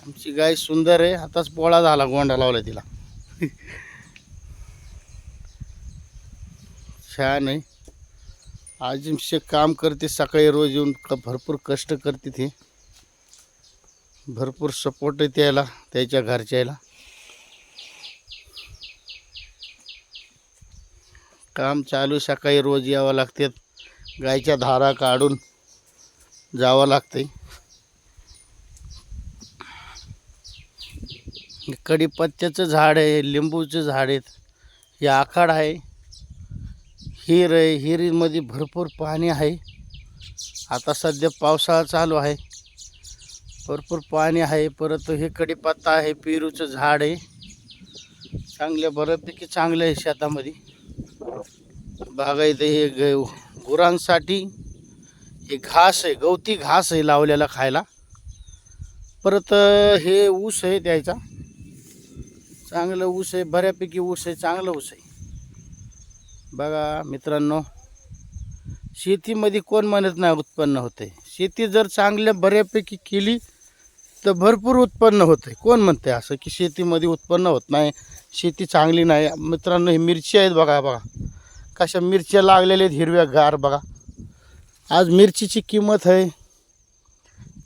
आमची गाय सुंदर आहे. आताच पोळा झाला, गोंडा लावला तिला. छान आहे. आजिमशे काम करते, सकाळी रोज येऊन भरपूर कष्ट करते. ती भरपूर सपोर्ट आहे त्याला, त्याच्या घरच्याला. काम चालू, सकाळी रोज यावं लागते, गायच्या धारा काढून जावं लागते. कडीपत्त्याचं झाड आहे, लिंबूचं झाड आहेत, हे आखाड आहे, हिर आहे. हिरीमध्ये भरपूर पाणी आहे. आता सध्या पावसाळा चालू आहे, भरपूर पाणी आहे. परत हे कडीपत्ता आहे, पेरूचं झाड आहे. चांगल्या बऱ्यापैकी चांगलं आहे. शेतामध्ये बागायत हे गुरांसाठी हे घास आहे, गवती घास आहे लावलेला खायला. परत हे ऊस आहे द्यायचा, चांगलं ऊस आहे, बऱ्यापैकी ऊस आहे, चांगलं ऊस आहे. बघा मित्रांनो, शेतीमध्ये कोण म्हणत नाही उत्पन्न होते. शेती जर चांगल्या बऱ्यापैकी केली तर भरपूर उत्पन्न होते. कोण म्हणते असं की शेतीमध्ये उत्पन्न होत नाही, शेती चांगली नाही? मित्रांनो, ही मिरची आहेत बघा. बघा कशा मिरच्या लागलेल्या आहेत, हिरव्या गार. बघा आज मिरचीची किंमत आहे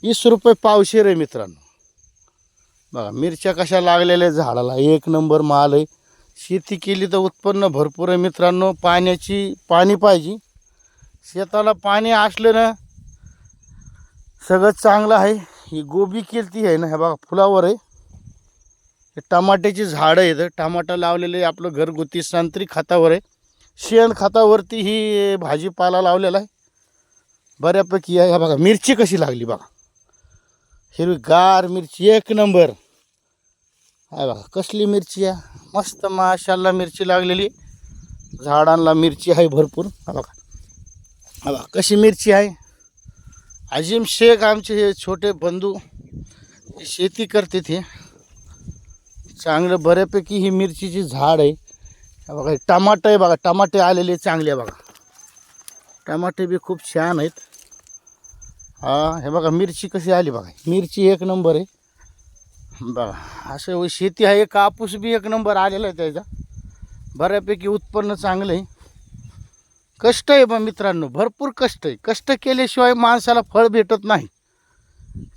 20 रुपये पावशेर आहे मित्रांनो. बघा मिरच्या कशा लागलेल्या झाडाला, एक नंबर माल आहे. शेती केली तर उत्पन्न भरपूर आहे मित्रांनो. पाणी पाहिजे शेताला, पाणी असलं ना सगळं चांगलं आहे. ही गोबी केलती आहे ना, हे बघा फुलावर आहे. हे टमाट्याची झाडं आहेत, टमाटा लावलेले आपलं घरगुती संत्री खतावर आहे, शेण खतावरती ही भाजीपाला लावलेला आहे बऱ्यापैकी आहे. बघा मिरची कशी लागली, बघा हिरवीगार मिरची, एक नंबर आहे. बघा कसली मिरची आहे, मस्त माशाल्ला मिरची लागलेली. झाडांना मिरची आहे भरपूर. बघा बघा कशी मिरची आहे. अजीम शेख आमचे हे छोटे बंधू शेती करते, ते चांगलं बऱ्यापैकी ही मिरचीची झाड आहे. बघा टमाटे आहे, बघा टमाटे आलेले चांगले. बघा टमाटे बी खूप छान आहेत. हे बघा मिरची कशी आली, बघा मिरची एक नंबर आहे. बघा असं शेती आहे. कापूस बी एक नंबर आलेला आहे त्याचा, बऱ्यापैकी उत्पन्न चांगलं आहे. कष्ट आहे बा मित्रांनो, भरपूर कष्ट आहे. कष्ट केल्याशिवाय माणसाला फळ भेटत नाही.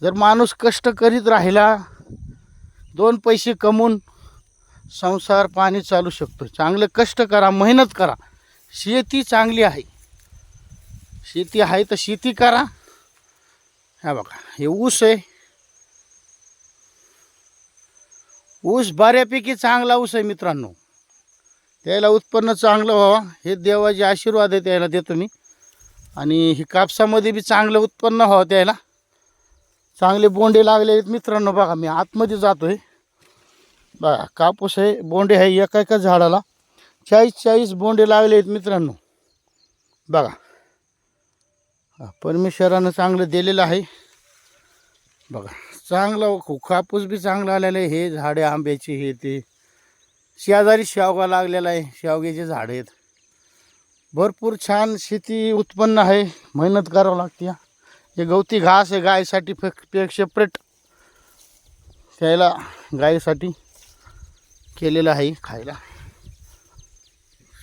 जर माणूस कष्ट करीत राहिला, 2 पैसे कमवून संसार पाणी चालू शकतो. चांगलं कष्ट करा, मेहनत करा. शेती चांगली आहे, शेती आहे तर शेती करा. हा बघा हे ऊस आहे, ऊस बऱ्यापैकी चांगला ऊस आहे मित्रांनो. त्याला उत्पन्न चांगलं व्हावं हे देवाचे आशीर्वाद आहे, त्याला देतो मी. आणि ही कापसामध्ये बी चांगलं उत्पन्न व्हावं, त्याला चांगले बोंडे लागले आहेत मित्रांनो. बघा मी आतमध्ये जातो आहे. बघा कापूस आहे, बोंडे आहे, एका झाडाला 40 बोंडे लागले आहेत मित्रांनो. बघा परमेश्वरानं चांगलं दिलेलं आहे. बघा चांगलं कापूस बी चांगला आलेला आहे. हे झाडे आंब्याची, हे ते शेजारी शेवगा लागलेला आहे, शेवग्याचे झाडं आहेत. भरपूर छान शेती उत्पन्न आहे, मेहनत करावं लागते. हे गवती घास आहे गायसाठी, सेपरेट त्याला गायसाठी केलेलं आहे खायला.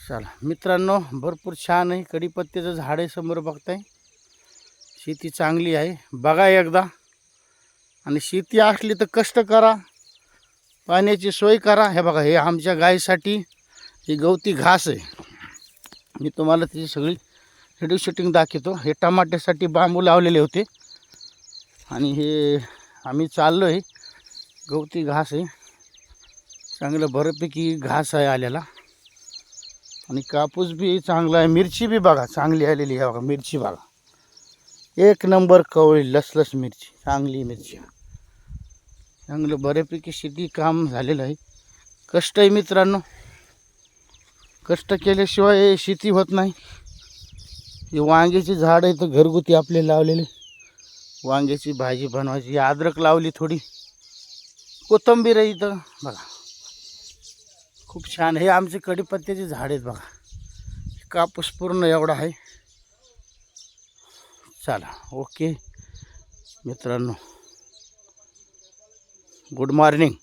चला मित्रांनो, भरपूर छान आहे. कडीपत्त्याचं झाड आहे समोर बघताय. शेती चांगली आहे, बघा एकदा. आणि शेती असली तर कष्ट करा, पाण्याची सोय करा. हे बघा हे आमच्या गायीसाठी ही गवती घास आहे. मी तुम्हाला त्याची सगळी व्हिडिओ शूटिंग दाखवतो. हे टमाट्यासाठी बांबू लावलेले होते आणि हे आम्ही चाललो आहे. गवती घास आहे, चांगलं बऱ्यापैकी घास आहे आलेला. आणि कापूस बी चांगला आहे. मिरची बी बघा चांगली आलेली आहे. बघा मिरची बघा, एक नंबर कवळी लसलस मिरची, चांगली मिरची. चांगलं बऱ्यापैकी शेती काम झालेलं आहे. कष्ट आहे मित्रांनो, कष्ट केल्याशिवाय शेती होत नाही. हे वांग्याची झाड आहे तर घरगुती आपले लावलेले, वांग्याची भाजी बनवायची. अद्रक लावली, थोडी कोथिंबीर आहे इथं. बघा खूप छान. हे आमचे कडीपत्त्याचे झाड आहेत. बघा कापूस पूर्ण एवढा आहे. चला ओके मित्रांनो. Good morning.